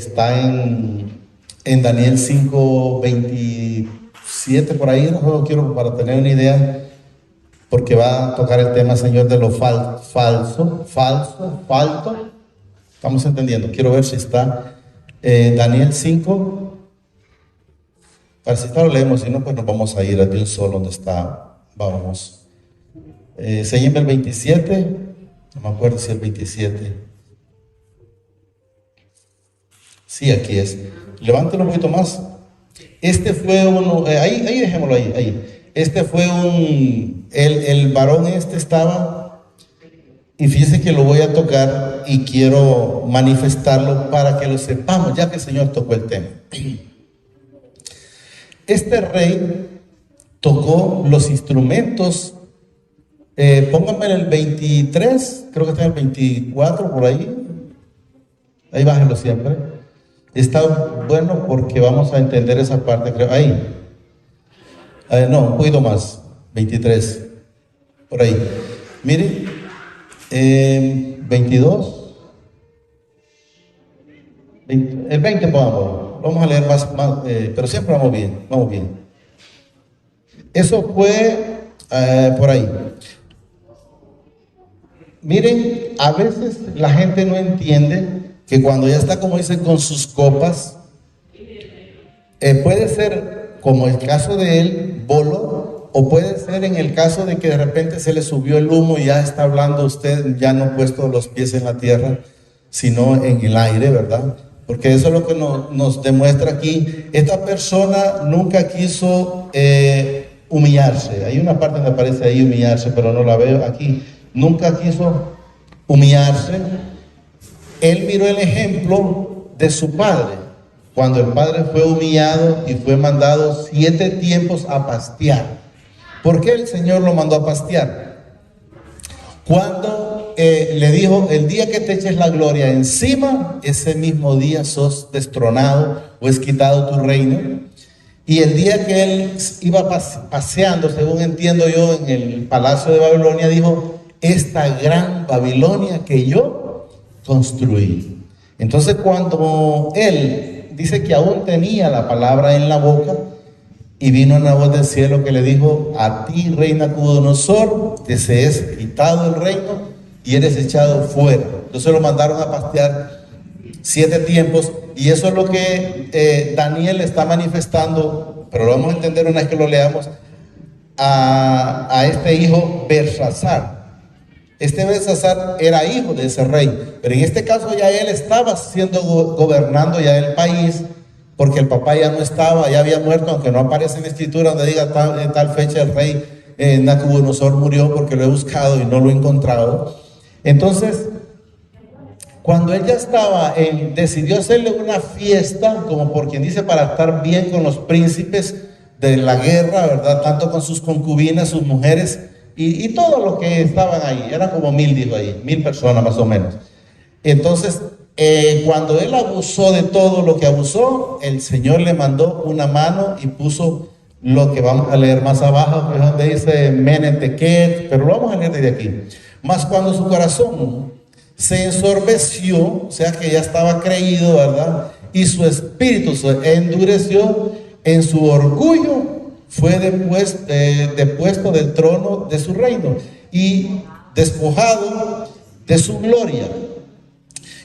Está en Daniel 5:27 por ahí, no quiero para tener una idea, porque va a tocar el tema, Señor, de lo falso. Estamos entendiendo, quiero ver si está Daniel 5, para si está lo leemos, si no, pues nos vamos a ir a Dios solo donde está, vamos. Enséñeme el 27, no me acuerdo si el 27. Sí, aquí es. Levántelo un poquito más. Este fue uno, ahí dejémoslo ahí. Este fue el varón estaba, y fíjense que lo voy a tocar y quiero manifestarlo para que lo sepamos, ya que el Señor tocó el tema. Este rey tocó los instrumentos, pónganme en el 23, creo que está en el 24 por ahí bájenlo siempre. Está bueno porque vamos a entender esa parte, creo. Ahí. No, un poquito más. 23. Por ahí. Miren. 22. El 20 pongamos. Vamos a leer más pero siempre vamos bien. Eso fue por ahí. Miren, a veces la gente no entiende que cuando ya está, como dicen, con sus copas, puede ser, como el caso de él, bolo, o puede ser en el caso de que de repente se le subió el humo y ya está hablando usted, ya no puesto los pies en la tierra, sino en el aire, ¿verdad? Porque eso es lo que nos demuestra aquí. Esta persona nunca quiso humillarse. Hay una parte donde aparece ahí humillarse, pero no la veo aquí. Nunca quiso humillarse. Él miró el ejemplo de su padre, cuando el padre fue humillado y fue mandado 7 tiempos a pastear. ¿Por qué el Señor lo mandó a pastear? Cuando le dijo, el día que te eches la gloria encima, ese mismo día sos destronado o es quitado tu reino. Y el día que él iba paseando, según entiendo yo, en el palacio de Babilonia, dijo, esta gran Babilonia que yo construir. Entonces, cuando él dice que aún tenía la palabra en la boca, y vino una voz del cielo que le dijo, a ti, rey Nabucodonosor, te se es quitado el reino y eres echado fuera. Entonces lo mandaron a pastear 7 tiempos, y eso es lo que Daniel está manifestando, pero lo vamos a entender una vez que lo leamos, a este hijo Belsasar. Este Belsasar era hijo de ese rey, pero en este caso ya él estaba gobernando ya el país, porque el papá ya no estaba, ya había muerto, aunque no aparece en la escritura donde diga tal fecha el rey Nabucodonosor murió, porque lo he buscado y no lo he encontrado. Entonces, cuando él ya estaba, decidió hacerle una fiesta, como por quien dice, para estar bien con los príncipes de la guerra, ¿verdad? Tanto con sus concubinas, sus mujeres, y todo lo que estaban ahí, eran como 1000, dijo ahí, 1000 personas más o menos. Entonces, cuando él abusó de todo lo que abusó, el Señor le mandó una mano y puso lo que vamos a leer más abajo, que es donde dice Meneteket, pero lo vamos a leer desde aquí. Mas cuando su corazón se ensorbeció, o sea que ya estaba creído, ¿verdad? Y su espíritu se endureció, en su orgullo fue depuesto del trono de su reino y despojado de su gloria,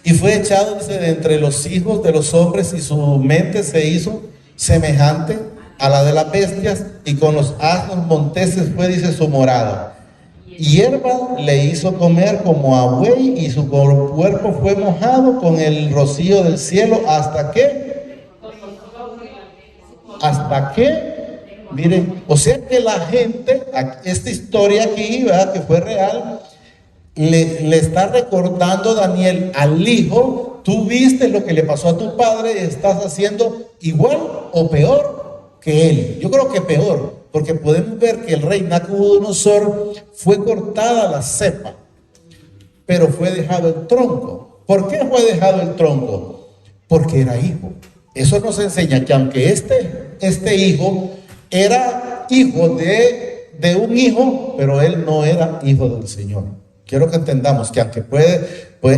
y fue echado de entre los hijos de los hombres, y su mente se hizo semejante a la de las bestias, y con los asnos monteses fue, dice, su morada. Hierba le hizo comer como a buey, y su cuerpo fue mojado con el rocío del cielo, hasta que miren, o sea que la gente, esta historia aquí, ¿verdad?, que fue real, le está recordando Daniel al hijo, tú viste lo que le pasó a tu padre y estás haciendo igual o peor que él. Yo creo que peor, porque podemos ver que el rey Nabucodonosor fue cortada la cepa, pero fue dejado el tronco. ¿Por qué fue dejado el tronco? Porque era hijo. Eso nos enseña que aunque este hijo era hijo de un hijo, pero él no era hijo del Señor. Quiero que entendamos que aunque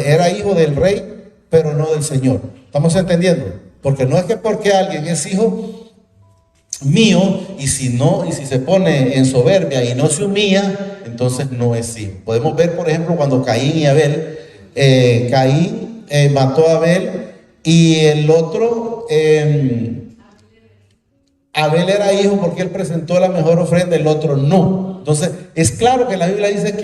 era hijo del rey, pero no del Señor. ¿Estamos entendiendo? Porque no es que porque alguien es hijo mío y si se pone en soberbia y no se humilla, entonces no es hijo. Podemos ver, por ejemplo, cuando Caín y Abel, Caín mató a Abel y el otro, Abel era hijo porque él presentó la mejor ofrenda, el otro no. Entonces es claro que la Biblia dice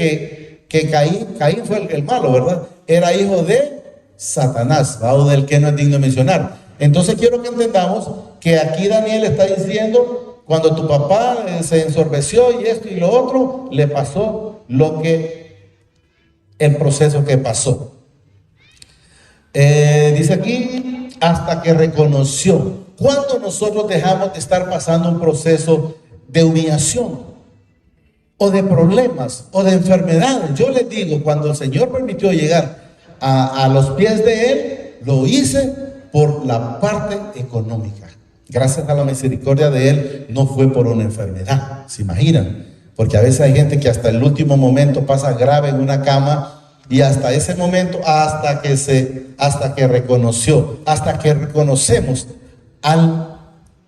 que Caín fue el malo, ¿verdad? Era hijo de Satanás, o del que no es digno de mencionar. Entonces quiero que entendamos que aquí Daniel está diciendo, cuando tu papá se ensorbeció y esto y lo otro, le pasó el proceso que pasó. Dice aquí, hasta que reconoció. ¿Cuándo nosotros dejamos de estar pasando un proceso de humillación o de problemas o de enfermedades? Yo les digo, cuando el Señor permitió llegar a los pies de Él, lo hice por la parte económica. Gracias a la misericordia de Él, no fue por una enfermedad. ¿Se imaginan? Porque a veces hay gente que hasta el último momento pasa grave en una cama y hasta ese momento, hasta que reconocemos al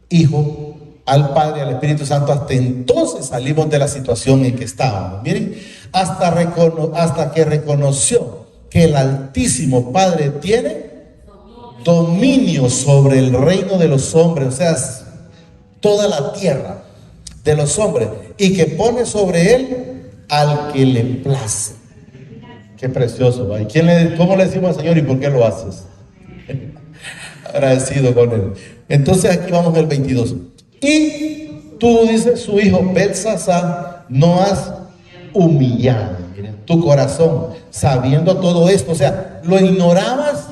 Hijo, al Padre, al Espíritu Santo, hasta entonces salimos de la situación en que estábamos. Miren, hasta que reconoció que el Altísimo Padre tiene dominio sobre el reino de los hombres, o sea, toda la tierra de los hombres, y que pone sobre él al que le place. Qué precioso, ¿va? ¿Y cómo le decimos al Señor y por qué lo haces? Agradecido con él. Entonces aquí vamos al 22. Y tú, dice su hijo Belsasar, no has humillado, miren, tu corazón, sabiendo todo esto. O sea, ¿lo ignorabas?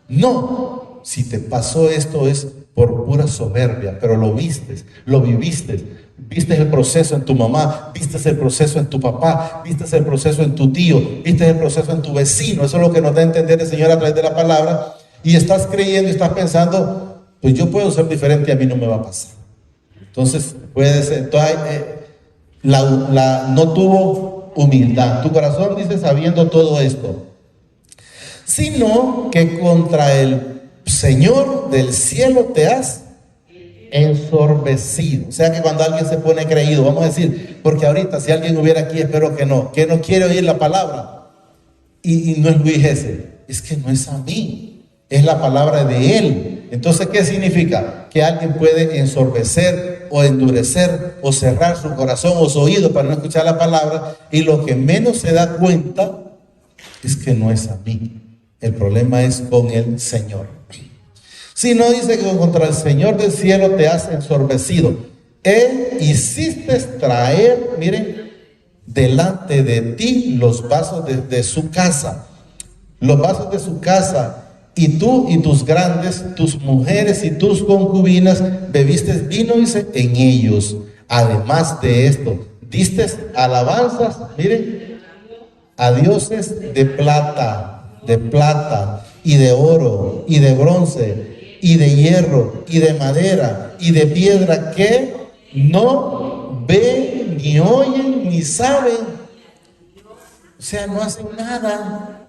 No. Si te pasó esto es por pura soberbia, pero lo vistes, lo viviste. Viste el proceso en tu mamá, viste el proceso en tu papá, viste el proceso en tu tío, viste el proceso en tu vecino. Eso es lo que nos da a entender el Señor a través de la palabra. Y estás creyendo y estás pensando, pues yo puedo ser diferente y a mí no me va a pasar. Entonces puede ser, no tuvo humildad. Tu corazón dice sabiendo todo esto, sino que contra el Señor del cielo te has ensorbecido. O sea que cuando alguien se pone creído, vamos a decir, porque ahorita si alguien hubiera aquí, espero que no quiere oír la palabra y no es Luis ese, es que no es a mí, es la palabra de él. Entonces, ¿qué significa? Que alguien puede ensorbecer o endurecer o cerrar su corazón o su oído para no escuchar la palabra, y lo que menos se da cuenta es que no es a mí. El problema es con el Señor. Si no, dice que contra el Señor del cielo te has ensorbecido. Hiciste traer, miren, delante de ti los vasos de su casa. Los vasos de su casa. Y tú y tus grandes, tus mujeres y tus concubinas, bebiste vino, dice, en ellos. Además de esto, diste alabanzas, miren, a dioses de plata y de oro y de bronce y de hierro y de madera y de piedra, que no ven, ni oyen, ni saben. O sea, no hacen nada.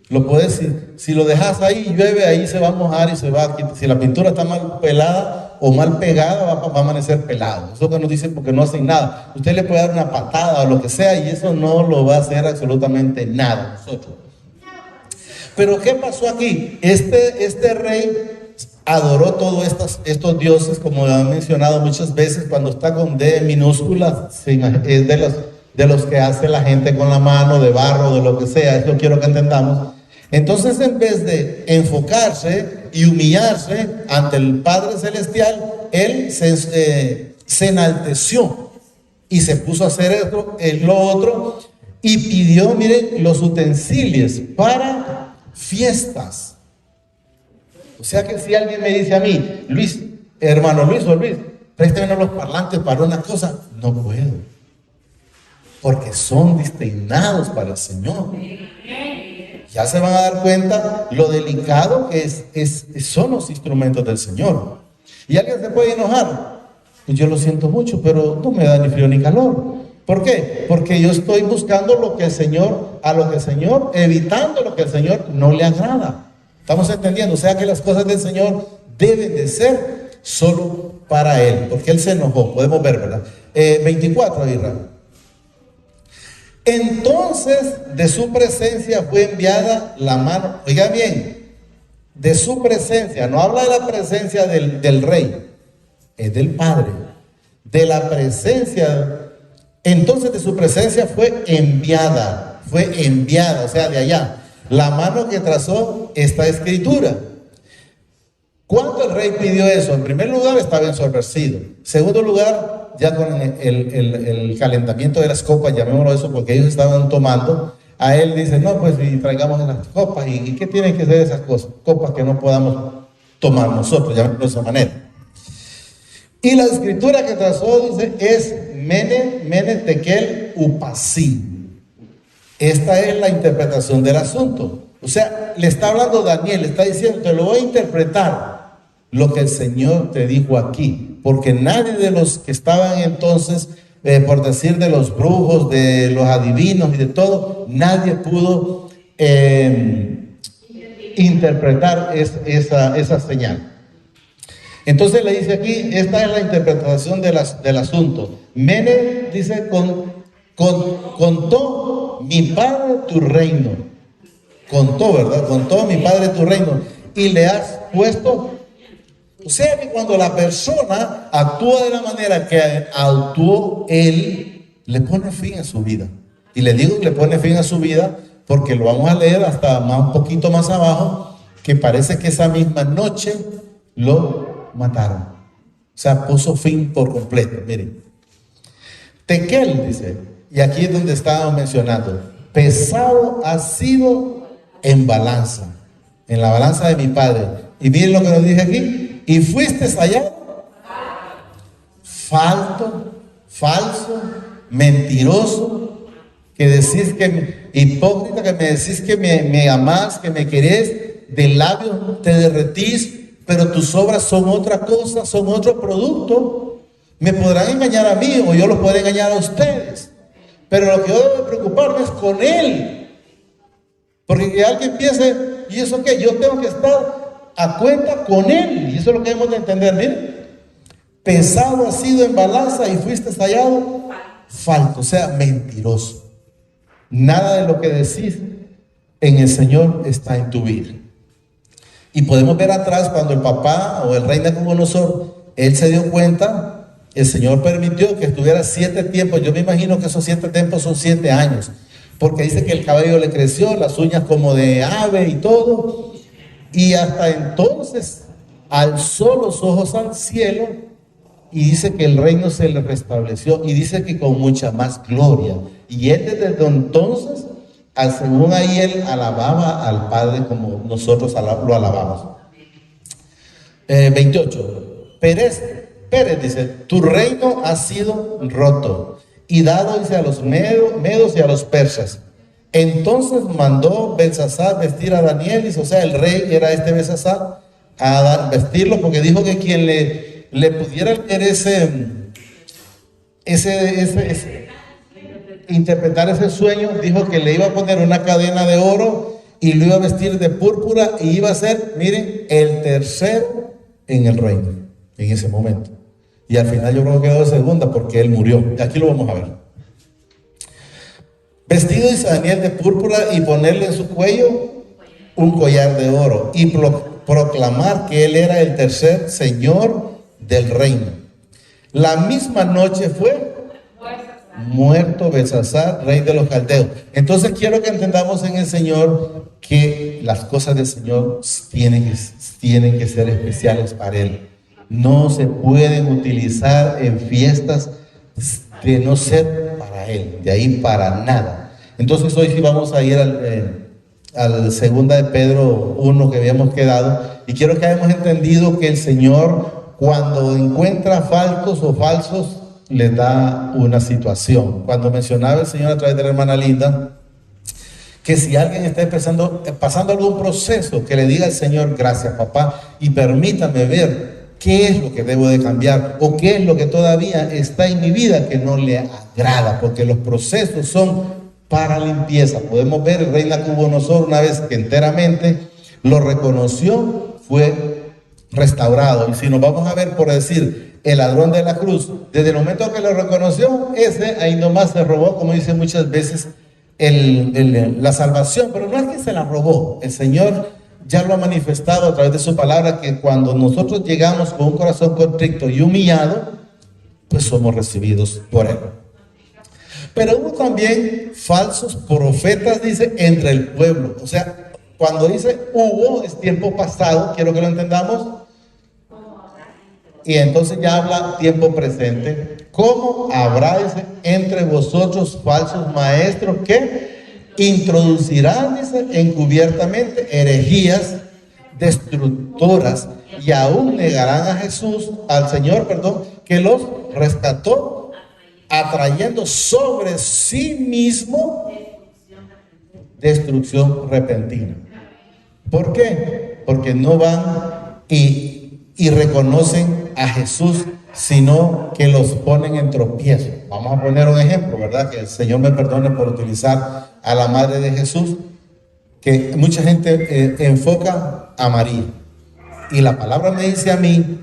Lo puedes decir, si lo dejas ahí, llueve, ahí se va a mojar y se va a quitar. Si la pintura está mal pelada o mal pegada, va a amanecer pelado. Eso que nos dicen porque no hacen nada. Usted le puede dar una patada o lo que sea y eso no lo va a hacer absolutamente nada nosotros. Pero ¿qué pasó aquí? Este rey adoró todos estos dioses, como lo han mencionado muchas veces. Cuando está con D minúscula, es de los que hace la gente con la mano, de barro, de lo que sea. Eso quiero que entendamos. Entonces, en vez de enfocarse y humillarse ante el Padre Celestial, él se enalteció y se puso a hacer lo otro, y pidió, miren, los utensilios para fiestas. O sea que si alguien me dice a mí, Luis, hermano Luis o Luis, préstame los parlantes para una cosa, no puedo, porque son destinados para el Señor. Ya se van a dar cuenta lo delicado que son los instrumentos del Señor. Y alguien se puede enojar, pues yo lo siento mucho, pero no me da ni frío ni calor. ¿Por qué? Porque yo estoy buscando evitando lo que el Señor no le agrada. ¿Estamos entendiendo? O sea que las cosas del Señor deben de ser solo para Él, porque Él se enojó. Podemos ver, ¿verdad? 24, Israel. Entonces de su presencia fue enviada la mano. Oiga bien, de su presencia, no habla de la presencia del rey, es del Padre. De la presencia, entonces de su presencia fue enviada, o sea, de allá. La mano que trazó esta escritura. Cuando el rey pidió eso, en primer lugar estaba ensoberbecido. En segundo lugar, ya con el calentamiento de las copas, llamémoslo eso, porque ellos estaban tomando, a él dice, no, pues y traigamos las copas. ¿Y qué tienen que ser esas cosas? Copas que no podamos tomar nosotros, llamémoslo de esa manera. Y la escritura que trazó dice, es Mene Tekel Upasí. Esta es la interpretación del asunto. O sea, le está hablando Daniel, le está diciendo, te lo voy a interpretar lo que el Señor te dijo aquí, porque nadie de los que estaban entonces, por decir de los brujos, de los adivinos y de todo, nadie pudo interpretar esa señal. Entonces le dice aquí, esta es la interpretación del asunto. Mene dice, contó mi padre tu reino. Contó, ¿verdad? Contó mi padre tu reino. Y le has puesto. O sea que cuando la persona actúa de la manera que actuó él, le pone fin a su vida. Y le digo que le pone fin a su vida porque lo vamos a leer hasta un poquito más abajo, que parece que esa misma noche lo mataron. O sea, puso fin por completo. Miren. Tekel dice, y aquí es donde estábamos mencionando, pesado ha sido en balanza, en la balanza de mi padre. Y miren lo que nos dice aquí. Y fuiste hallado falso, mentiroso, que decís que hipócrita, que me decís que me amás, que me querés, de labios te derretís, pero tus obras son otra cosa, son otro producto. Me podrán engañar a mí o yo los puedo engañar a ustedes, pero lo que yo debo preocuparme es con él, porque que alguien piense, ¿y eso qué? Yo tengo que estar a cuenta con él, y eso es lo que debemos de entender. Miren, pesado ha sido en balanza y fuiste hallado falto, o sea, mentiroso. Nada de lo que decís en el Señor está en tu vida. Y podemos ver atrás cuando el papá o el rey Nabucodonosor, él se dio cuenta, el Señor permitió que estuviera 7 tiempos. Yo me imagino que esos 7 tiempos son 7 años, porque dice que el cabello le creció, las uñas como de ave y todo. Y hasta entonces alzó los ojos al cielo y dice que el reino se le restableció, y dice que con mucha más gloria. Y él desde entonces, según ahí él alababa al Padre como nosotros lo alabamos. 28. Pérez dice, tu reino ha sido roto y dado, dice, a los medos y a los persas. Entonces mandó Belsasar vestir a Daniel, dice, o sea, el rey era Belsasar, a vestirlo, porque dijo que quien le pudiera leer interpretar ese sueño, dijo que le iba a poner una cadena de oro y lo iba a vestir de púrpura y iba a ser, miren, el tercero en el reino en ese momento. Y al final yo creo que quedó de segunda porque él murió. Aquí lo vamos a ver. Vestido dice Daniel de púrpura y ponerle en su cuello un collar de oro y proclamar que él era el tercer señor del reino. La misma noche fue muerto Belsasar, rey de los caldeos. Entonces quiero que entendamos en el Señor que las cosas del Señor tienen que ser especiales para Él. No se pueden utilizar en fiestas de no ser para Él, de ahí para nada. Entonces hoy sí vamos a ir al segunda de Pedro 1 que habíamos quedado, y quiero que hayamos entendido que el Señor, cuando encuentra faltos o falsos, les da una situación. Cuando mencionaba el Señor a través de la hermana Linda, que si alguien está pasando algún proceso, que le diga al Señor, gracias papá, y permítame ver qué es lo que debo de cambiar, o qué es lo que todavía está en mi vida que no le agrada, porque los procesos son para limpieza. Podemos ver el rey Nabucodonosor una vez que enteramente lo reconoció, fue restaurado. Y si nos vamos a ver, por decir, el ladrón de la cruz, desde el momento que lo reconoció, ese ahí nomás se robó, como dice muchas veces, la salvación, pero no es que se la robó. El Señor ya lo ha manifestado a través de su palabra, que cuando nosotros llegamos con un corazón contrito y humillado, pues somos recibidos por Él. Pero hubo también falsos profetas, dice, entre el pueblo. O sea, cuando dice hubo, es tiempo pasado, quiero que lo entendamos. Y entonces ya habla tiempo presente. ¿Cómo habrá, dice, entre vosotros falsos maestros que introducirán, dice, encubiertamente herejías destructoras y aún negarán a Jesús, al Señor, perdón, que los rescató, atrayendo sobre sí mismo destrucción repentina? ¿Por qué? Porque no van y reconocen a Jesús, sino que los ponen en tropiezo. Vamos a poner un ejemplo, ¿verdad? Que el Señor me perdone por utilizar a la madre de Jesús, que mucha gente enfoca a María. Y la palabra me dice a mí,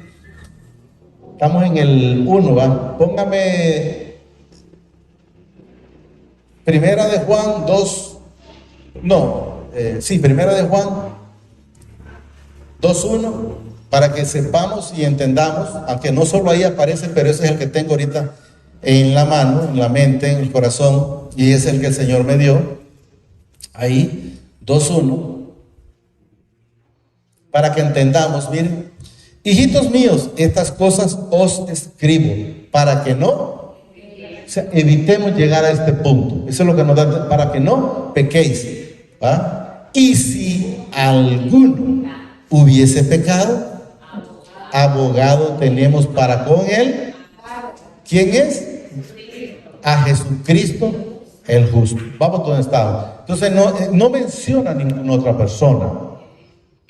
estamos en el 1, ¿va? Póngame Primera de Juan 2, Primera de Juan 2:1, para que sepamos y entendamos, aunque no solo ahí aparece, pero ese es el que tengo ahorita en la mano, en la mente, en el corazón, y es el que el Señor me dio. Ahí, 2:1, para que entendamos. Miren, hijitos míos, estas cosas os escribo, para que no, o sea, evitemos llegar a este punto. Eso es lo que nos da, para que no pequéis, ¿va? Y si alguno hubiese pecado, abogado tenemos para con él. ¿Quién es? A Jesucristo el justo. Vamos donde estaba. Entonces no menciona a ninguna otra persona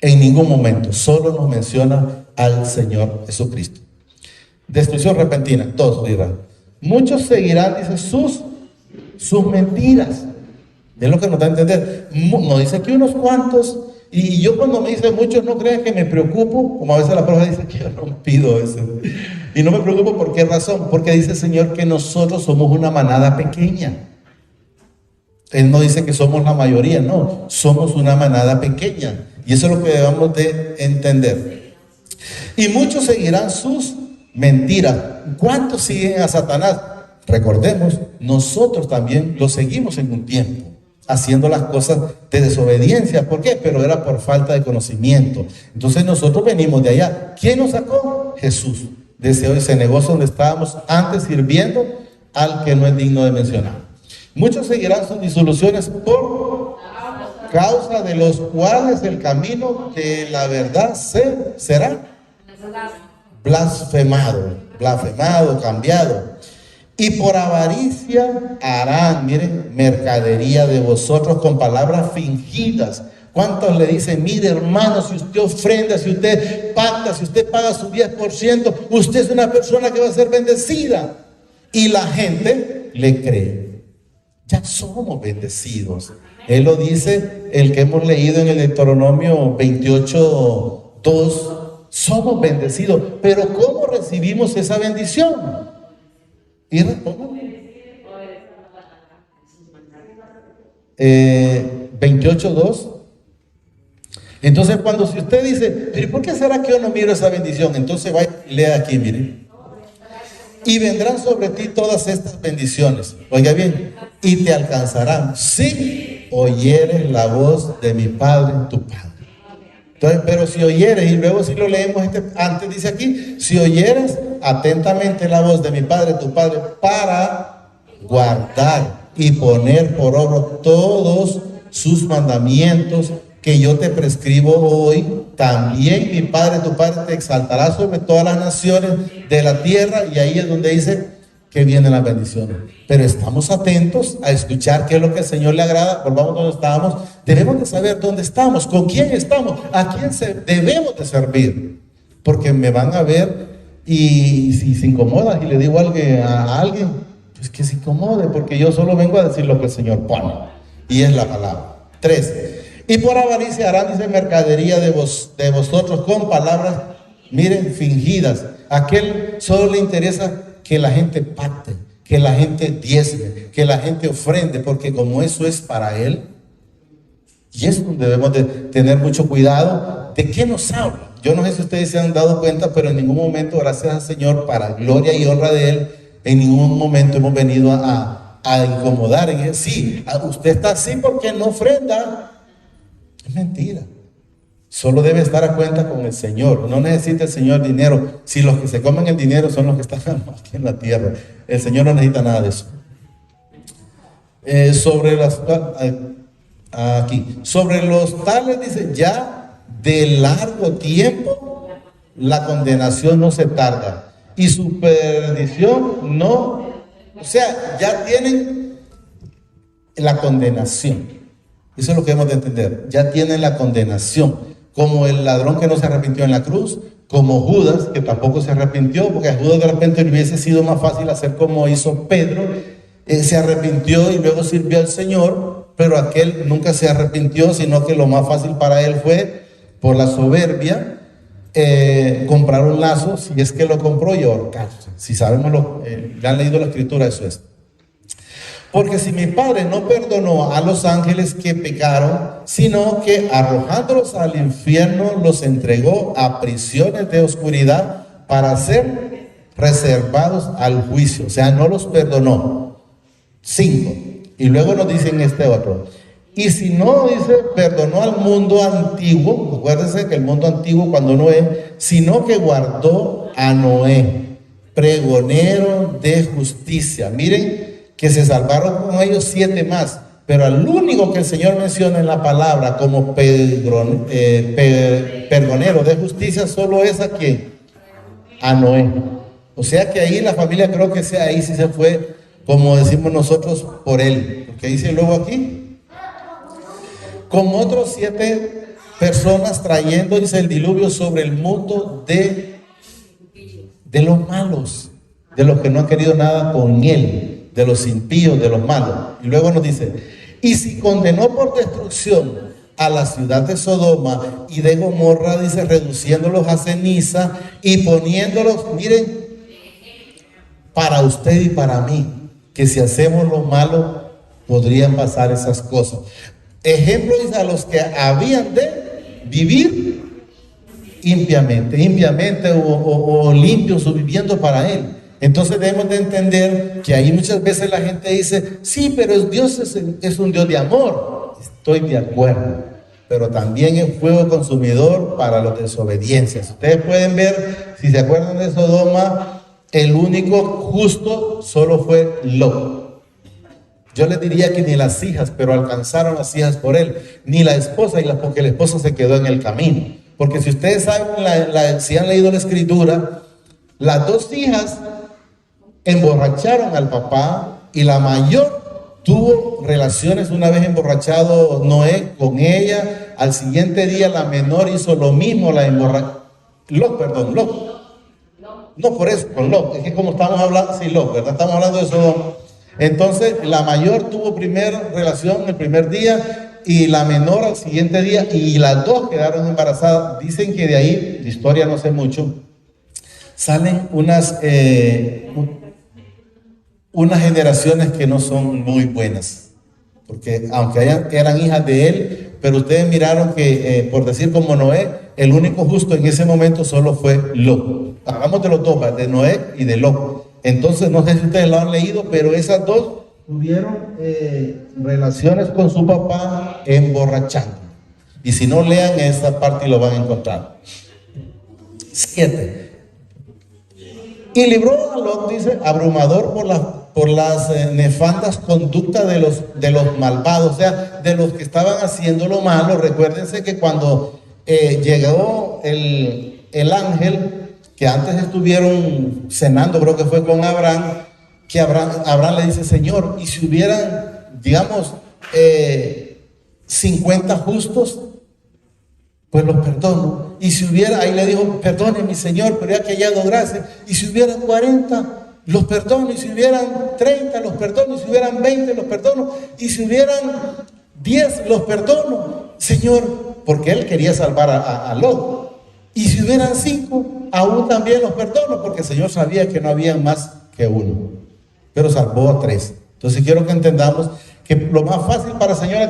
en ningún momento, solo nos menciona al Señor Jesucristo. Destrucción repentina. 2 dirán. Muchos seguirán, dice, sus mentiras. Es lo que nos da a entender. Nos dice que unos cuantos. Y yo cuando me dice muchos, no crean que me preocupo, como a veces la profe dice que yo no pido eso. Y no me preocupo, ¿por qué razón? Porque dice el Señor que nosotros somos una manada pequeña. Él no dice que somos la mayoría, no, somos una manada pequeña. Y eso es lo que debemos de entender. Y muchos seguirán sus mentiras. ¿Cuántos siguen a Satanás? Recordemos, nosotros también lo seguimos en un tiempo, haciendo las cosas de desobediencia. ¿Por qué? Pero era por falta de conocimiento. Entonces nosotros venimos de allá. ¿Quién nos sacó? Jesús. Desde ese negocio donde estábamos antes sirviendo al que no es digno de mencionar. Muchos seguirán sus disoluciones por causa de los cuales el camino de la verdad será blasfemado, cambiado. Y por avaricia harán, miren, mercadería de vosotros con palabras fingidas. ¿Cuántos le dicen, mire hermano, si usted ofrenda, si usted pacta, si usted paga su 10%, usted es una persona que va a ser bendecida? Y la gente le cree. Ya somos bendecidos. Él lo dice, el que hemos leído en el Deuteronomio 28:2. Somos bendecidos. Pero ¿cómo recibimos esa bendición? Y respondan. 28:2. Entonces si usted dice, pero ¿por qué será que yo no miro esa bendición? Entonces vaya y lea aquí, mire. Y vendrán sobre ti todas estas bendiciones. Oiga bien, y te alcanzarán si oyeres la voz de mi Padre, tu Padre. Entonces, pero si oyeres, y luego si lo leemos antes dice aquí, si oyeres atentamente la voz de mi Padre, tu Padre, para guardar y poner por obra todos sus mandamientos que yo te prescribo hoy, también mi Padre, tu Padre, te exaltará sobre todas las naciones de la tierra. Y ahí es donde dice que vienen las bendiciones. Pero estamos atentos a escuchar qué es lo que al Señor le agrada. Volvamos donde estábamos. Debemos de saber dónde estamos, con quién estamos, a quién debemos de servir. Porque me van a ver y si se incomoda y le digo algo a alguien, pues que se incomode, porque yo solo vengo a decir lo que el Señor pone. Y es la palabra. 3. Y por avaricia harán, dice, mercadería de vosotros con palabras, miren, fingidas. A aquel solo le interesa que la gente pacte, que la gente diezme, que la gente ofrende, porque como eso es para él, y es donde debemos de tener mucho cuidado. ¿De qué nos habla? Yo no sé si ustedes se han dado cuenta, pero en ningún momento, gracias al Señor, para gloria y honra de Él, en ningún momento hemos venido a incomodar en Él. Sí, usted está así porque no ofrenda. Es mentira. Solo debe estar a cuenta con el Señor. No necesita el Señor dinero. Si los que se comen el dinero son los que están aquí en la tierra, el Señor no necesita nada de eso. Sobre los tales dice, ya de largo tiempo la condenación no se tarda y su perdición no, o sea, ya tienen la condenación. Eso es lo que hemos de entender. Ya tienen la condenación, como el ladrón que no se arrepintió en la cruz, como Judas, que tampoco se arrepintió, porque a Judas de repente le hubiese sido más fácil hacer como hizo Pedro, se arrepintió y luego sirvió al Señor, pero aquel nunca se arrepintió, sino que lo más fácil para él fue, por la soberbia, comprar un lazo, si es que lo compró, y ahorcarse. Si sabemos, ya han leído la escritura, eso es. Porque si mi Padre no perdonó a los ángeles que pecaron, sino que arrojándolos al infierno los entregó a prisiones de oscuridad para ser reservados al juicio. O sea, no los perdonó. 5. Y luego nos dicen este otro. Y si no, dice, perdonó al mundo antiguo, acuérdense que el mundo antiguo cuando Noé, sino que guardó a Noé, pregonero de justicia. Miren que se salvaron con ellos 7 más, pero al único que el Señor menciona en la palabra como pregonero de justicia, solo es a quien, a Noé. O sea que ahí la familia, creo que ahí sí se fue, como decimos nosotros, por él, porque dice luego aquí, con otros 7 personas trayendo, dice, el diluvio sobre el mundo de los malos, de los que no han querido nada con él, de los impíos, de los malos. Y luego nos dice, y si condenó por destrucción a la ciudad de Sodoma y de Gomorra, dice, reduciéndolos a ceniza y poniéndolos, miren, para usted y para mí, que si hacemos lo malo, podrían pasar esas cosas. Ejemplo, dice, a los que habían de vivir impiamente o limpios o viviendo para Él. Entonces debemos de entender que ahí muchas veces la gente dice, sí, pero Dios es un Dios de amor. Estoy de acuerdo, pero también es fuego consumidor para los desobediencias. Ustedes pueden ver, si se acuerdan de Sodoma, el único justo solo fue Lot. Yo les diría que ni las hijas, pero alcanzaron las hijas por él, ni la esposa, porque la esposa se quedó en el camino. Porque si ustedes saben, si han leído la escritura, las 2 hijas emborracharon al papá y la mayor tuvo relaciones una vez emborrachado Noé con ella. Al siguiente día la menor hizo lo mismo, Lot. No, por eso, con Lot. Es que como estamos hablando, sí, Lot, ¿verdad? Estamos hablando de Sodoma. Entonces la mayor tuvo primera relación el primer día y la menor al siguiente día, y las 2 quedaron embarazadas. Dicen que de ahí, de historia no sé mucho, salen unas generaciones que no son muy buenas, porque aunque eran hijas de él, pero ustedes miraron que, por decir como Noé, el único justo en ese momento solo fue Lot. Hablamos de los 2, de Noé y de Lot. Entonces, no sé si ustedes lo han leído, pero esas 2 tuvieron relaciones con su papá emborrachando. Y si no, lean esa parte y lo van a encontrar. 7. Y libró a Lot, dice, abrumador por las nefandas conductas de los malvados, o sea, de los que estaban haciendo lo malo. Recuérdense que cuando llegó el ángel, que antes estuvieron cenando, creo que fue con Abraham, que Abraham le dice, Señor, y si hubieran, digamos, 50 justos, pues los perdono. Y si hubiera, ahí le dijo, perdone mi Señor, pero ya que hallado gracia. Y si hubieran 40, los perdono. Y si hubieran 30, los perdono. Y si hubieran 20, los perdono. Y si hubieran 10, los perdono. Señor, porque él quería salvar a Lot. Y si hubieran 5, aún también los perdono, porque el Señor sabía que no había más que uno, pero salvó a 3. Entonces quiero que entendamos que lo más fácil para el Señor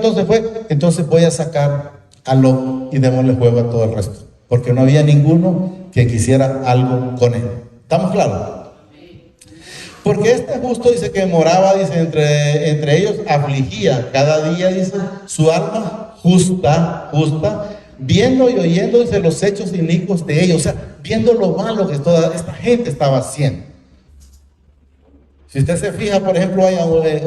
entonces voy a sacar a Lot y démosle juego a todo el resto, porque no había ninguno que quisiera algo con él. ¿Estamos claros? Porque este justo dice que moraba, dice, entre ellos, afligía cada día, dice, su alma justa, viendo y oyendo, dice, los hechos inicuos de ellos, o sea, viendo lo malo que toda esta gente estaba haciendo. Si usted se fija, por ejemplo, hay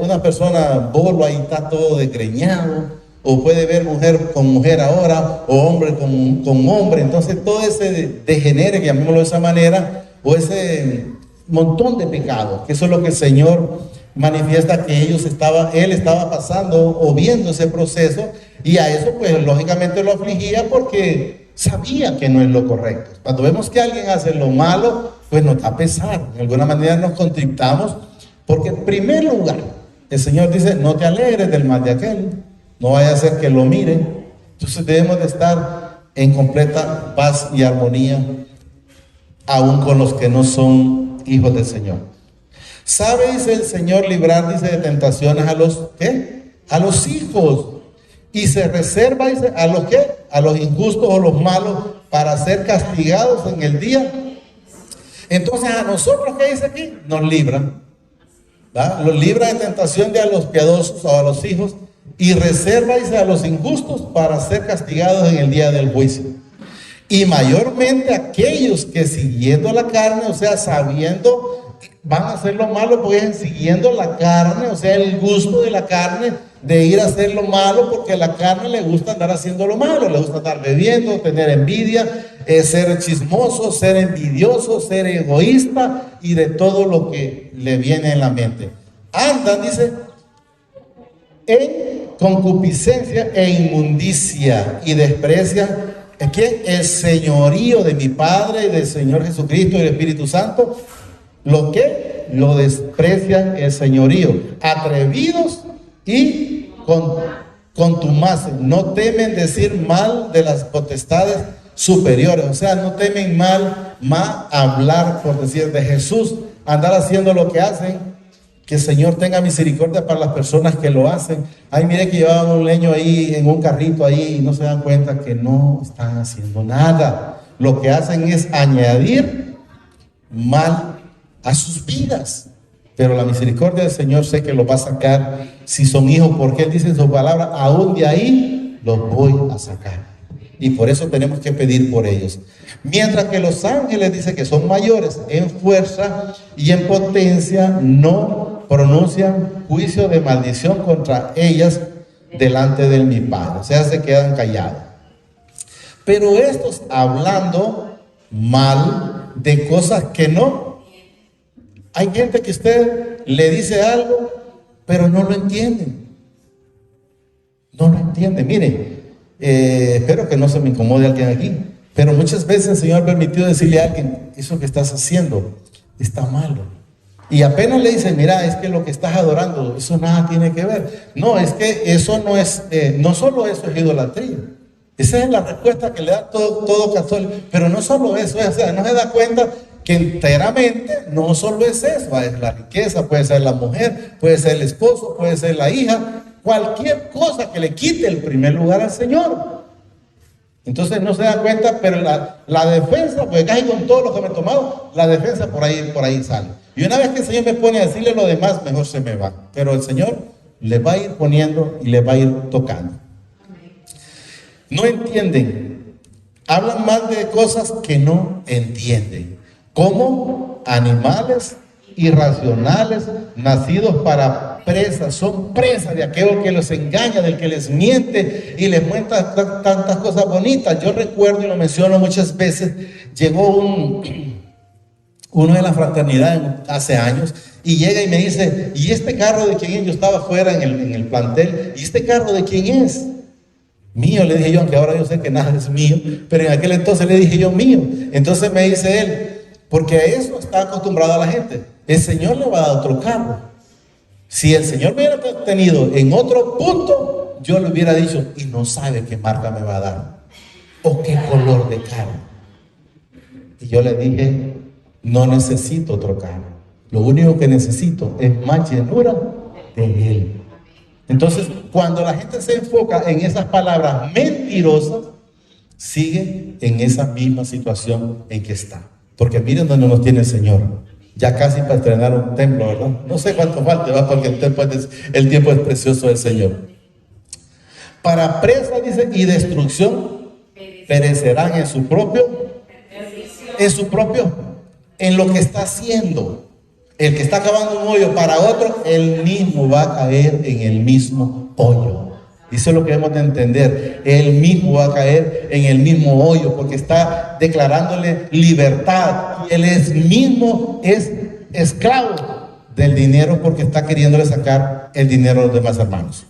una persona bolo, ahí está todo desgreñado, o puede ver mujer con mujer ahora, o hombre con hombre, entonces todo ese degenere, que llamémoslo de esa manera, o ese montón de pecados, que eso es lo que el Señor manifiesta que él estaba pasando o viendo ese proceso, y a eso pues lógicamente lo afligía porque sabía que no es lo correcto. Cuando vemos que alguien hace lo malo, pues nos da pesar, de alguna manera nos contristamos, porque en primer lugar el Señor dice, no te alegres del mal de aquel, no vaya a ser que lo miren. Entonces debemos de estar en completa paz y armonía, aún con los que no son hijos del Señor. ¿Sabe, dice el Señor, librar, dice, de tentaciones a los, ¿qué? A los hijos. Y se reserva, dice, ¿a los qué? A los injustos o los malos para ser castigados en el día. Entonces a nosotros, ¿qué dice aquí? Nos libran, ¿va? Los libra de tentación de a los piadosos o a los hijos, y reserva, dice, a los injustos para ser castigados en el día del juicio. Y mayormente aquellos que siguiendo la carne, o sea, sabiendo, van a hacer lo malo, pues siguiendo la carne, o sea, el gusto de la carne, de ir a hacer lo malo, porque a la carne le gusta andar haciendo lo malo, le gusta estar bebiendo, tener envidia, ser chismoso, ser envidioso, ser egoísta, y de todo lo que le viene en la mente. Andan, dice, en concupiscencia e inmundicia, y desprecian ¿quién? El señorío de mi Padre y del Señor Jesucristo y del Espíritu Santo. ¿Lo que? Lo desprecian el señorío. Atrevidos y contumaces. No temen decir mal de las potestades superiores. O sea, no temen mal hablar, por decir, de Jesús. Andar haciendo lo que hacen. Que el Señor tenga misericordia para las personas que lo hacen. Ay, mire que llevaban un leño ahí en un carrito ahí y no se dan cuenta que no están haciendo nada. Lo que hacen es añadir mal a sus vidas. Pero la misericordia del Señor sé que los va a sacar si son hijos, porque Él dice en su palabra, aún de ahí los voy a sacar. Y por eso tenemos que pedir por ellos. Mientras que los ángeles dice que son mayores en fuerza y en potencia, no pronuncian juicio de maldición contra ellas delante de mi Padre. O sea, se quedan callados. Pero estos hablando mal de cosas que no. Hay gente que usted le dice algo, pero no lo entienden. No lo entienden. Mire, espero que no se me incomode alguien aquí, pero muchas veces el Señor ha permitido decirle a alguien, eso que estás haciendo está malo. Y apenas le dicen, mira, es que lo que estás adorando, eso nada tiene que ver. No, es que eso no es, no solo eso es idolatría. Esa es la respuesta que le da todo católico. Pero no solo eso, o sea, no se da cuenta que enteramente no solo es eso, es la riqueza, puede ser la mujer, puede ser el esposo, puede ser la hija, cualquier cosa que le quite el primer lugar al Señor. Entonces no se da cuenta, pero la defensa, pues casi con todo lo que me he tomado, la defensa por ahí sale. Y una vez que el Señor me pone a decirle lo demás, mejor se me va. Pero el Señor le va a ir poniendo y le va a ir tocando. No entienden. Hablan más de cosas que no entienden. Como animales irracionales, nacidos para presas. Son presas de aquel que los engaña, del que les miente y les muestra tantas cosas bonitas. Yo recuerdo, y lo menciono muchas veces, llegó uno de la fraternidad hace años y llega y me dice, ¿y este carro de quién es? Yo estaba afuera en el plantel, ¿y este carro de quién es? Mío, le dije yo, aunque ahora yo sé que nada es mío, pero en aquel entonces le dije yo mío. Entonces me dice él, porque a eso está acostumbrada la gente, el Señor le va a dar otro carro. Si el Señor me hubiera tenido en otro punto, yo le hubiera dicho, y no sabe qué marca me va a dar, o qué color de carro. Y yo le dije, no necesito otro carro. Lo único que necesito es más llenura de Él. Entonces, cuando la gente se enfoca en esas palabras mentirosas, sigue en esa misma situación en que está. Porque miren dónde nos tiene el Señor. Ya casi para estrenar un templo, ¿verdad? No sé cuánto falta, ¿verdad? Porque el tiempo es precioso del Señor. Para presa, dice, y destrucción perecerán en lo que está haciendo. El que está acabando un hoyo para otro, él mismo va a caer en el mismo hoyo. Eso es lo que debemos de entender. Él mismo va a caer en el mismo hoyo porque está declarándole libertad. Él mismo es esclavo del dinero porque está queriéndole sacar el dinero a los demás hermanos.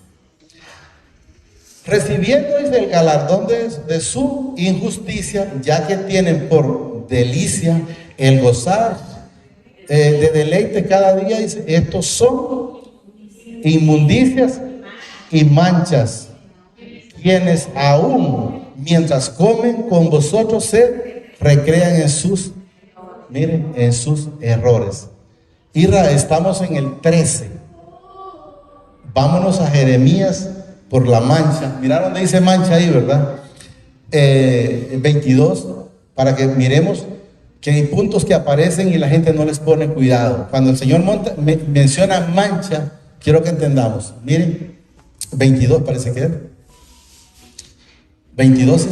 Recibiendo desde el galardón de su injusticia, ya que tienen por delicia el gozar de deleite cada día, dice, estos son inmundicias y manchas, quienes aún mientras comen con vosotros se recrean en sus errores. Israel, estamos en el 13. Vámonos a Jeremías por la mancha. Mira donde dice mancha ahí, ¿verdad? 22, para que miremos que hay puntos que aparecen y la gente no les pone cuidado. Cuando el Señor menciona mancha, quiero que entendamos. Miren, 22 parece que es. 22, ¿sí?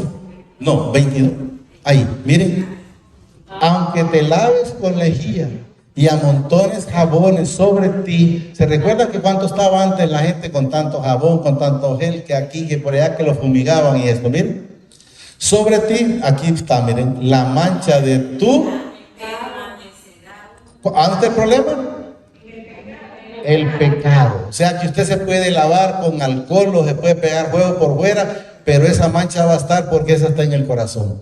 No, 22. Ahí, miren. Aunque te laves con lejía y amontones jabones sobre ti. ¿Se recuerda que cuánto estaba antes la gente con tanto jabón, con tanto gel, que aquí, que por allá, que lo fumigaban y esto? Miren. Sobre ti, aquí está, miren, la mancha de tu... ¿Dónde está el problema? El pecado. O sea que usted se puede lavar con alcohol o se puede pegar fuego por fuera, pero esa mancha va a estar porque esa está en el corazón.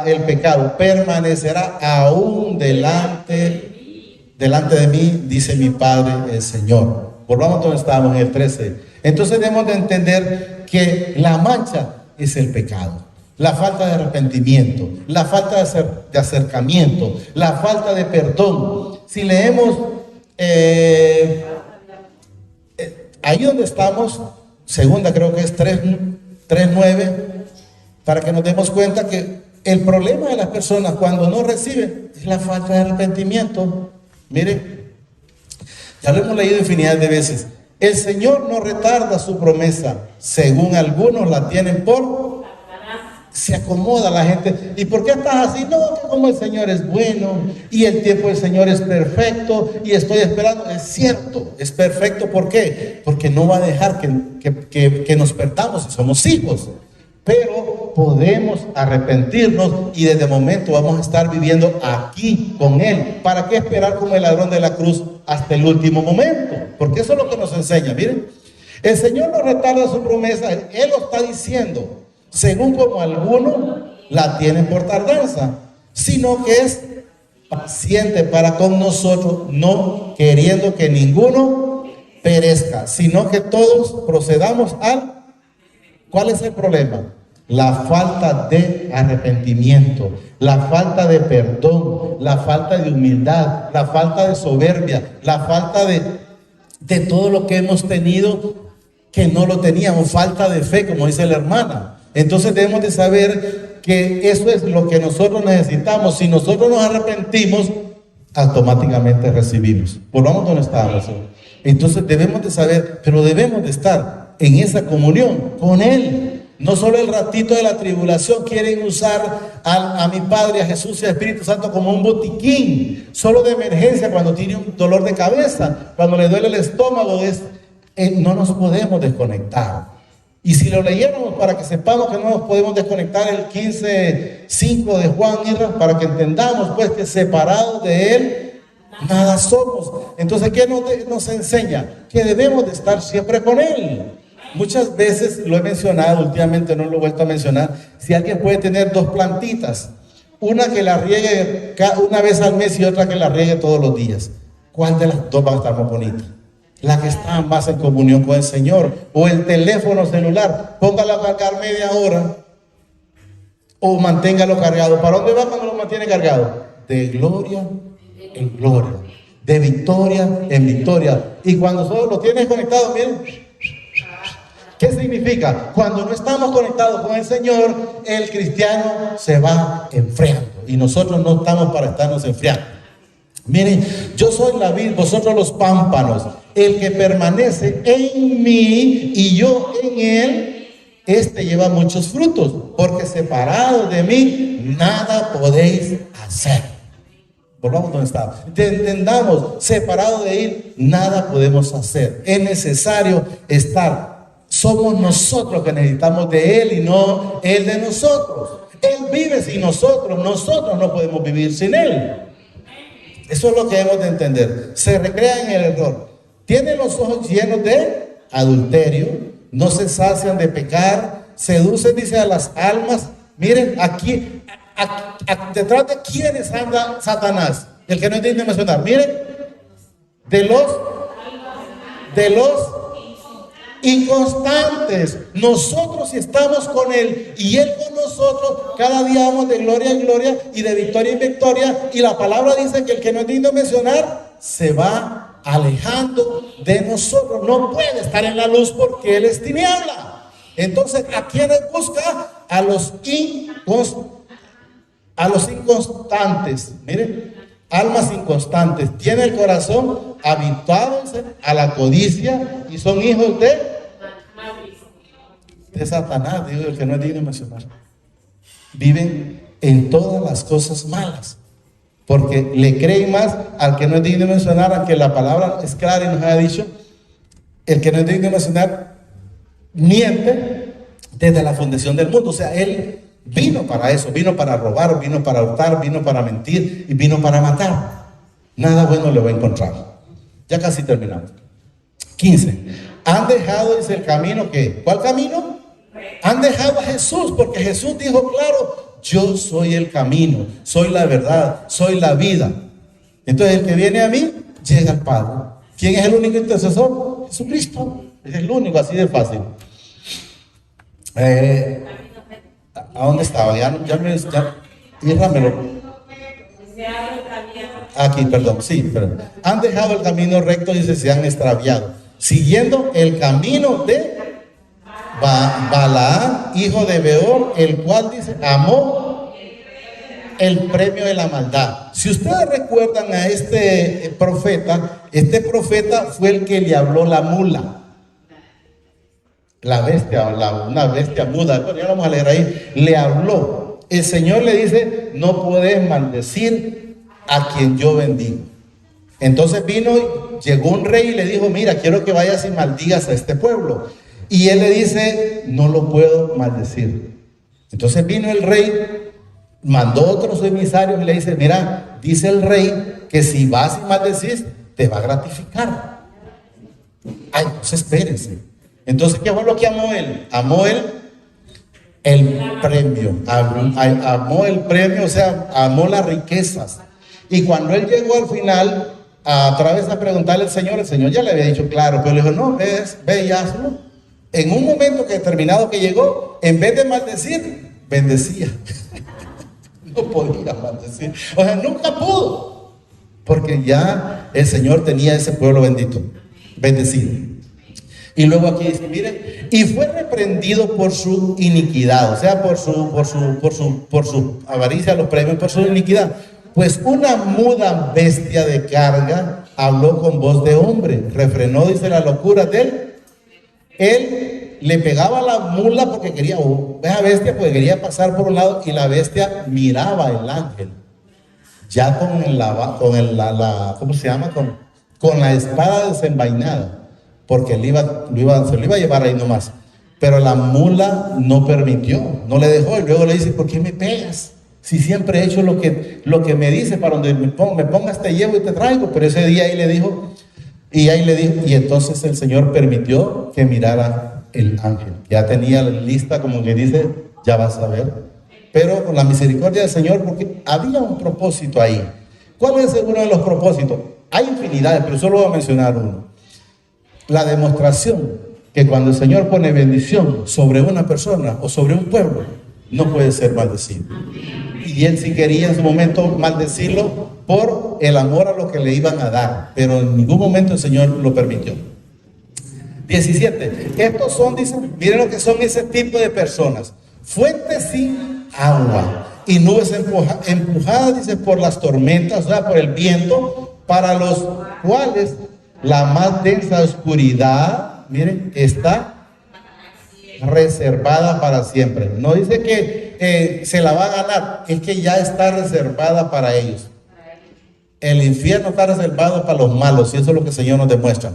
El pecado permanecerá aún delante de mí, dice mi Padre el Señor. Volvamos donde estábamos en el 13. Entonces debemos de entender que la mancha es el pecado. La falta de arrepentimiento, la falta de acercamiento, la falta de perdón. Si leemos ahí donde estamos, segunda creo que es 3:9, para que nos demos cuenta que el problema de las personas cuando no reciben es la falta de arrepentimiento. Miren, ya lo hemos leído infinidad de veces. El Señor no retarda su promesa, según algunos la tienen por... Se acomoda la gente. ¿Y por qué estás así? No, que como el Señor es bueno y el tiempo del Señor es perfecto y estoy esperando. Es cierto, es perfecto. ¿Por qué? Porque no va a dejar que nos perdamos si somos hijos. Pero podemos arrepentirnos y desde el momento vamos a estar viviendo aquí con Él. ¿Para qué esperar como el ladrón de la cruz hasta el último momento? Porque eso es lo que nos enseña. Miren, el Señor no retarda su promesa. Él lo está diciendo. Según como algunos la tienen por tardanza, sino que es paciente para con nosotros, no queriendo que ninguno perezca, sino que todos procedamos al... ¿Cuál es el problema? La falta de arrepentimiento, la falta de perdón, la falta de humildad, la falta de soberbia, la falta de todo lo que hemos tenido que no lo teníamos, falta de fe, como dice la hermana. Entonces debemos de saber que eso es lo que nosotros necesitamos. Si nosotros nos arrepentimos, automáticamente recibimos. Volvamos donde estábamos. Entonces debemos de saber, pero debemos de estar en esa comunión con Él. No solo el ratito de la tribulación quieren usar a mi Padre, a Jesús y al Espíritu Santo como un botiquín, solo de emergencia cuando tiene un dolor de cabeza, cuando le duele el estómago. No nos podemos desconectar. Y si lo leyéramos para que sepamos que no nos podemos desconectar, el 15:5 de Juan, para que entendamos pues que separados de Él nada somos. Entonces, ¿qué nos enseña? Que debemos de estar siempre con Él. Muchas veces lo he mencionado, últimamente no lo he vuelto a mencionar. Si alguien puede tener 2 plantitas, una que la riegue una vez al mes y otra que la riegue todos los días, ¿cuál de las 2 va a estar más bonita? la que está más en comunión con el Señor. O el teléfono celular, póngalo a cargar media hora o manténgalo cargado. ¿Para dónde va cuando lo mantiene cargado? De gloria en gloria, de victoria en victoria. Y cuando solo lo tienes conectado, miren, ¿qué significa? Cuando no estamos conectados con el Señor, el cristiano se va enfriando y nosotros no estamos para estarnos enfriando. Miren, yo soy la vid, vosotros los pámpanos. El que permanece en mí y yo en él, este lleva muchos frutos, porque separados de mí nada podéis hacer. Volvamos donde estaba. Entendamos, separados de él nada podemos hacer. Es necesario estar. Somos nosotros que necesitamos de él y no él de nosotros. Él vive sin nosotros, nosotros no podemos vivir sin él. Eso es lo que hemos de entender. Se recrea en el error. Tienen los ojos llenos de adulterio, no se sacian de pecar, seducen, dice, a las almas. Miren, aquí, detrás de quiénes anda Satanás, el que no entiende mencionar. Miren, de los inconstantes. Nosotros, si estamos con él y él con nosotros, cada día vamos de gloria en gloria y de victoria en victoria. Y la palabra dice que el que no es digno de mencionar se va alejando de nosotros. No puede estar en la luz porque él es tiniebla. Entonces, ¿a quiénes busca? A los inconstantes. Miren, almas inconstantes. Tiene el corazón habituado a la codicia y son hijos de Satanás, digo, el que no es digno de mencionar. Viven en todas las cosas malas, porque le creen más al que no es digno de mencionar, aunque la palabra es clara y nos ha dicho, el que no es digno de mencionar miente desde la fundación del mundo. O sea, él vino para eso, vino para robar, vino para hurtar, vino para mentir y vino para matar. Nada bueno le va a encontrar. Ya casi terminamos. 15. Han dejado, dice, el camino que, ¿cuál camino? Han dejado a Jesús, porque Jesús dijo claro, yo soy el camino, soy la verdad, soy la vida. Entonces el que viene a mí, llega al Padre. ¿Quién es el único intercesor? Jesucristo. Es el único, así de fácil. ¿A dónde estaba? Aquí, perdón, sí, perdón. Han dejado el camino recto y se han extraviado, siguiendo el camino de Balaam, hijo de Beor, el cual dice, amó el premio de la maldad. Si ustedes recuerdan a este profeta fue el que le habló la mula, la bestia, una bestia muda. Bueno, ya vamos a leer ahí. Le habló. El Señor le dice, no puedes maldecir a quien yo bendigo. Entonces llegó un rey y le dijo, mira, quiero que vayas y maldigas a este pueblo. Y él le dice, no lo puedo maldecir. Entonces vino el rey, mandó otros emisarios y le dice, mira, dice el rey que si vas y maldecís, te va a gratificar. Ay, pues espérense. Entonces, ¿qué fue lo que amó él? Amó él el premio. Amó el premio, o sea, amó las riquezas. Y cuando él llegó al final, a través de preguntarle al Señor, el Señor ya le había dicho claro, pero le dijo, no, ve y hazlo. En un momento determinado que llegó, en vez de maldecir, bendecía. No podía maldecir. O sea, nunca pudo. Porque ya el Señor tenía ese pueblo bendito, bendecido. Y luego aquí dice, miren, y fue reprendido por su iniquidad, o sea, por su avaricia, los premios, por su iniquidad. Pues una muda bestia de carga habló con voz de hombre, refrenó, dice, la locura de él. Él le pegaba a la mula porque quería, esa bestia porque quería pasar por un lado, y la bestia miraba al ángel, ya ¿cómo se llama? Con la espada desenvainada, porque se lo iba a llevar ahí nomás. Pero la mula no permitió, no le dejó, y luego le dice, ¿por qué me pegas? Si siempre he hecho lo que me dice, para donde me pongas te llevo y te traigo. Pero ese día ahí le dijo, y entonces el Señor permitió que mirara el ángel. Ya tenía la lista, como que dice, ya vas a ver. Pero con la misericordia del Señor, porque había un propósito ahí. ¿Cuál es uno de los propósitos? Hay infinidades, pero solo voy a mencionar uno. la demostración que cuando el Señor pone bendición sobre una persona o sobre un pueblo, no puede ser maldecido. Y él sí quería en su momento maldecirlo por el amor a lo que le iban a dar, pero en ningún momento el Señor lo permitió. 17. Estos son, dicen, miren lo que son ese tipo de personas: fuentes sin agua y nubes empujadas, dice, por las tormentas, o sea, por el viento, para los cuales la más densa oscuridad, miren, está reservada para siempre. No dice que se la va a ganar, es que ya está reservada para ellos. El infierno está reservado para los malos, y eso es lo que el Señor nos demuestra.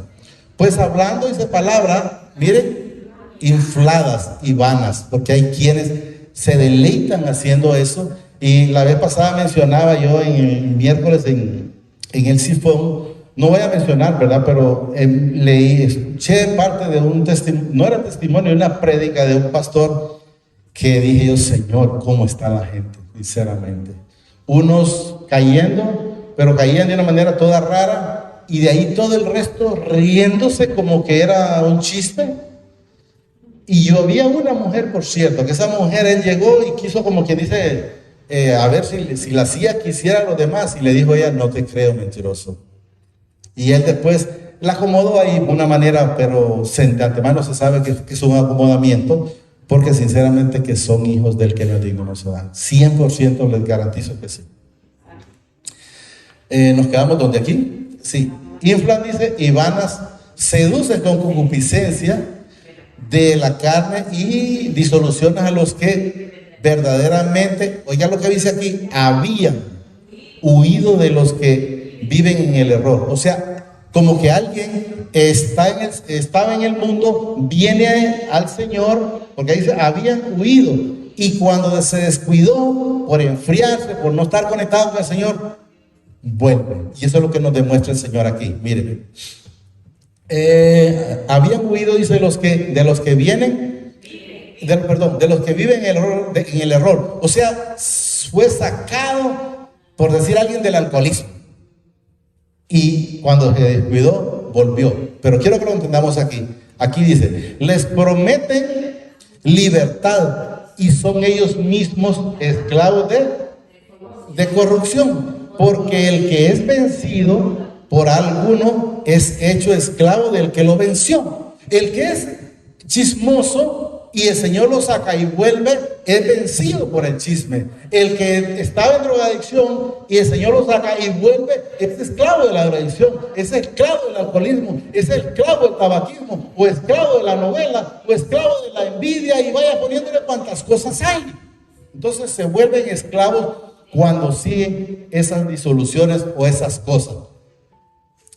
Pues hablando esa palabra, miren, infladas y vanas, porque hay quienes se deleitan haciendo eso. Y la vez pasada mencionaba yo en el miércoles en el sifón, no voy a mencionar, ¿verdad? Pero escuché parte de un testimonio, no era testimonio, era una prédica de un pastor, que dije yo, Señor, ¿cómo está la gente? Sinceramente. Unos cayendo, pero caían de una manera toda rara, y de ahí todo el resto riéndose como que era un chiste. Y yo había una mujer, por cierto, que esa mujer, él llegó y quiso, como quien dice, a ver si la hacía quisiera a los demás, y le dijo ella, no te creo, mentiroso. Y él después la acomodó ahí de una manera, pero de antemano se sabe que es un acomodamiento, porque sinceramente que son hijos del que no es digno no se dan. 100% les garantizo que sí. ¿Nos quedamos donde aquí? Sí. Inflan, dice, y vanas, seducen con concupiscencia de la carne y disoluciones a los que verdaderamente, oiga lo que dice aquí, habían huido de los que viven en el error. O sea, como que alguien estaba en el mundo, viene al Señor, porque dice, habían huido, y cuando se descuidó por enfriarse, por no estar conectado con el Señor, vuelve. Y eso es lo que nos demuestra el Señor aquí. Miren, habían huido, dice, de los que vienen, de los que viven en el error. O sea, fue sacado, por decir alguien, del alcoholismo, y cuando se descuidó, volvió. Pero quiero que lo entendamos aquí. Aquí dice, les prometen libertad y son ellos mismos esclavos de corrupción. Porque el que es vencido por alguno es hecho esclavo del que lo venció. El que es chismoso y el Señor lo saca y vuelve, es vencido por el chisme. El que estaba en drogadicción y el Señor lo saca y vuelve, es esclavo de la drogadicción, es esclavo del alcoholismo, es esclavo del tabaquismo, o esclavo de la novela, o esclavo de la envidia, y vaya poniéndole cuantas cosas hay. Entonces se vuelven esclavos cuando siguen esas disoluciones o esas cosas.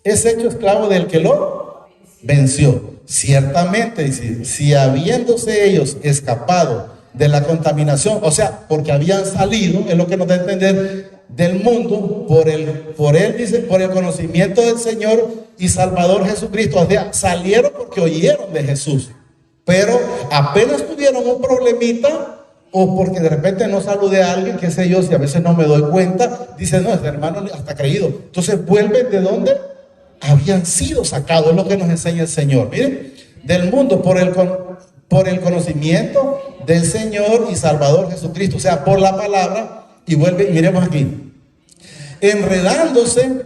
Es hecho esclavo del que lo venció. Ciertamente, dice, si habiéndose ellos escapado de la contaminación, o sea, porque habían salido, es lo que nos da a entender, del mundo, por él dice, por el conocimiento del Señor y Salvador Jesucristo. O sea, salieron porque oyeron de Jesús, pero apenas tuvieron un problemita, o porque de repente no saludé a alguien, qué sé yo, si a veces no me doy cuenta, dice, no, este hermano hasta creído. Entonces vuelven de donde habían sido sacados, es lo que nos enseña el Señor. Miren, del mundo por el conocimiento del Señor y Salvador Jesucristo, o sea, por la palabra, y vuelven, miremos aquí, enredándose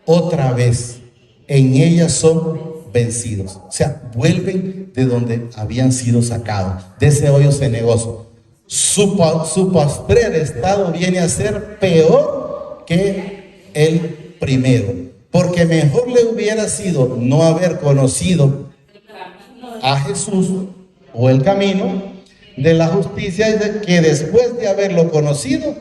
otra vez, en ellas son vencidos. O sea, vuelven de donde habían sido sacados, de ese hoyo cenagoso. Su postrer estado viene a ser peor que el primero, porque mejor le hubiera sido no haber conocido a Jesús o el camino de la justicia, que después de haberlo conocido,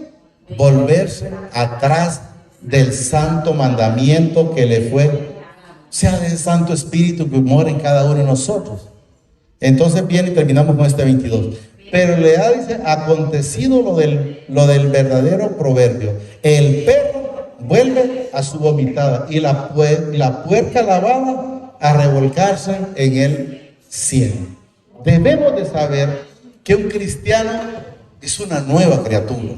volverse atrás del santo mandamiento que le fue, o sea, del Santo Espíritu que mora en cada uno de nosotros. Entonces viene y terminamos con este 22. Pero le ha, dice, acontecido lo del verdadero proverbio: el perro vuelve a su vomitada y la puerca lavada a revolcarse en el cielo. Debemos de saber que un cristiano es una nueva criatura.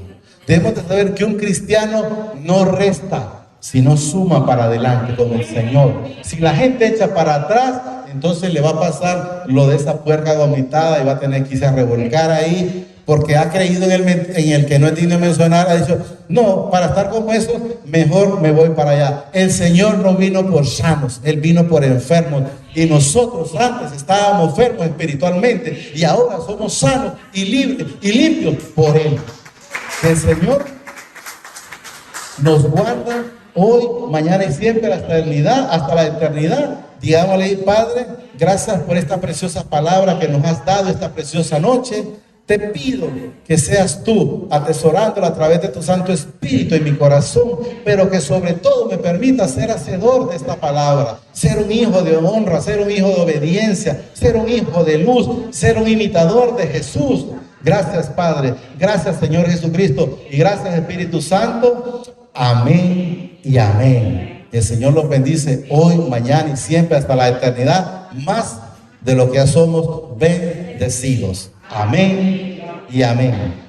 Debemos de saber que un cristiano no resta, sino suma para adelante con el Señor. Si la gente echa para atrás, entonces le va a pasar lo de esa puerca vomitada y va a tener que irse a revolcar ahí, porque ha creído en el que no es digno de mencionar, ha dicho, no, para estar como eso, mejor me voy para allá. El Señor no vino por sanos, Él vino por enfermos. Y nosotros antes estábamos enfermos espiritualmente y ahora somos sanos y libres y limpios por Él. Que el Señor nos guarda hoy, mañana y siempre hasta la eternidad. Digámosle, Padre, gracias por esta preciosa palabra que nos has dado esta preciosa noche. Te pido que seas tú atesorándola a través de tu Santo Espíritu en mi corazón, pero que sobre todo me permita ser hacedor de esta palabra, ser un hijo de honra, ser un hijo de obediencia, ser un hijo de luz, ser un imitador de Jesús. Gracias, Padre. Gracias, Señor Jesucristo. Y gracias, Espíritu Santo. Amén y amén. El Señor los bendice hoy, mañana y siempre hasta la eternidad, más de lo que ya somos bendecidos. Amén y amén.